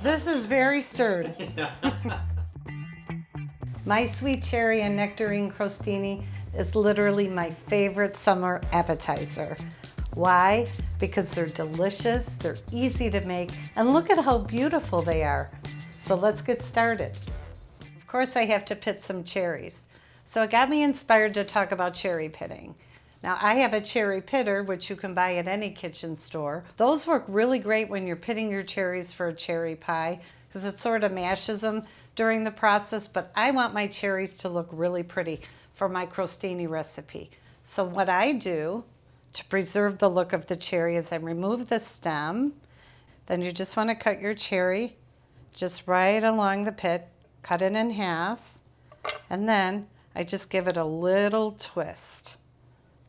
This is very stirred. My sweet cherry and nectarine crostini is literally my favorite summer appetizer. Why? Because they're delicious, they're easy to make, and look at how beautiful they are. So let's get started. Of course, I have to pit some cherries. So it got me inspired to talk about cherry pitting. Now, I have a cherry pitter, which you can buy at any kitchen store. Those work really great when you're pitting your cherries for a cherry pie, because it sort of mashes them during the process, but I want my cherries to look really pretty for my crostini recipe. So what I do to preserve the look of the cherry is I remove the stem. Then you just want to cut your cherry just right along the pit, cut it in half, and then I just give it a little twist.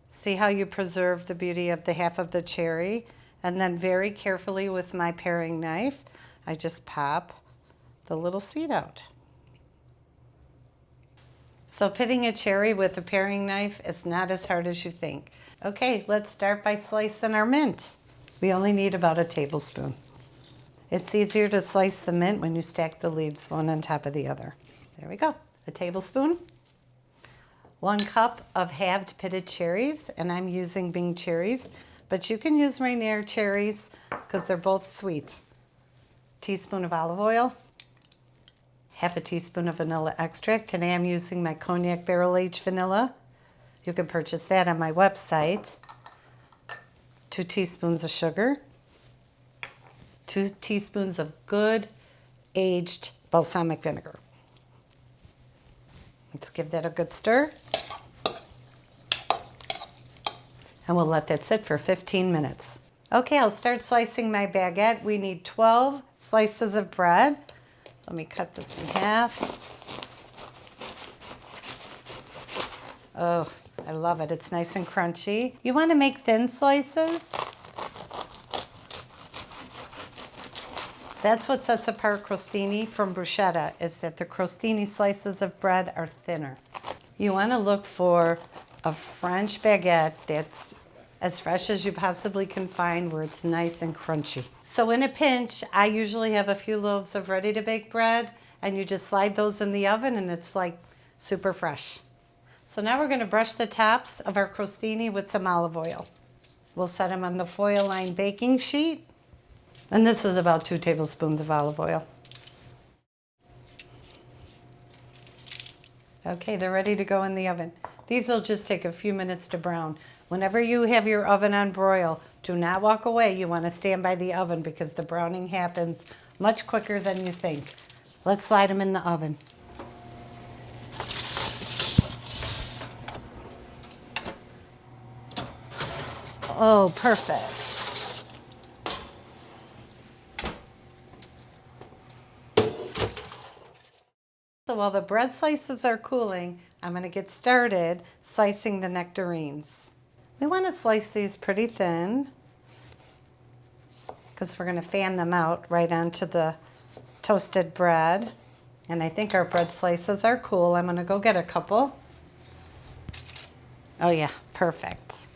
See how you preserve the beauty of the half of the cherry? And then very carefully with my paring knife, I just pop the little seed out. So pitting a cherry with a paring knife is not as hard as you think. Okay, let's start by slicing our mint. We only need about a tablespoon. It's easier to slice the mint when you stack the leaves one on top of the other. There we go, a tablespoon. 1 cup of halved pitted cherries, and I'm using Bing cherries, but you can use Rainier cherries because they're both sweet. Teaspoon of olive oil, half a teaspoon of vanilla extract. Today I'm using my cognac barrel-aged vanilla. You can purchase that on my website. 2 teaspoons of sugar, 2 teaspoons of good aged balsamic vinegar. Let's give that a good stir. And we'll let that sit for 15 minutes. Okay, I'll start slicing my baguette. We need 12 slices of bread. Let me cut this in half. Oh, I love it. It's nice and crunchy. You want to make thin slices. That's what sets apart crostini from bruschetta, is that the crostini slices of bread are thinner. You want to look for a French baguette that's as fresh as you possibly can find, where it's nice and crunchy. So in a pinch, I usually have a few loaves of ready-to-bake bread, and you just slide those in the oven and it's like super fresh. So now we're going to brush the tops of our crostini with some olive oil. We'll set them on the foil-lined baking sheet, and this is about 2 tablespoons of olive oil. Okay, they're ready to go in the oven. These will just take a few minutes to brown. Whenever you have your oven on broil, do not walk away. You want to stand by the oven because the browning happens much quicker than you think. Let's slide them in the oven. Oh, perfect. So while the bread slices are cooling, I'm going to get started slicing the nectarines. We want to slice these pretty thin because we're going to fan them out right onto the toasted bread. And I think our bread slices are cool. I'm going to go get a couple. Oh yeah, perfect.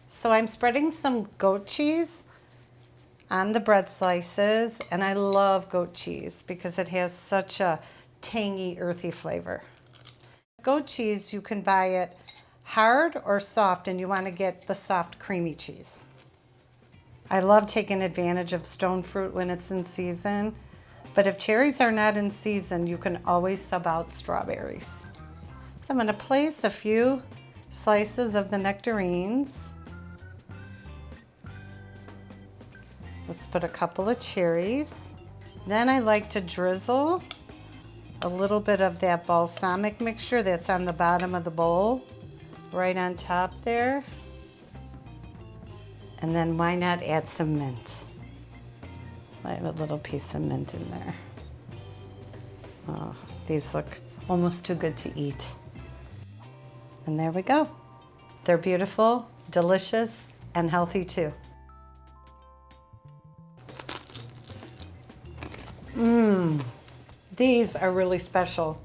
So I'm spreading some goat cheese on the bread slices, and I love goat cheese because it has such a tangy, earthy flavor. Goat cheese, you can buy it hard or soft, and you want to get the soft, creamy cheese. I love taking advantage of stone fruit when it's in season, but if cherries are not in season, you can always sub out strawberries. So I'm going to place a few slices of the nectarines. Let's put a couple of cherries. Then I like to drizzle a little bit of that balsamic mixture that's on the bottom of the bowl, right on top there. And then why not add some mint? I have a little piece of mint in there. Oh, these look almost too good to eat. And there we go. They're beautiful, delicious, and healthy too. These are really special.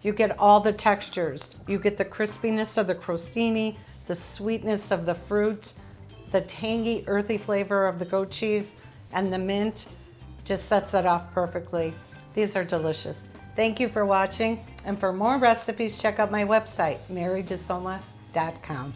You get all the textures. You get the crispiness of the crostini, the sweetness of the fruit, the tangy, earthy flavor of the goat cheese, and the mint. just sets it off perfectly. These are delicious. Thank you for watching, and for more recipes, check out my website, marydisomma.com.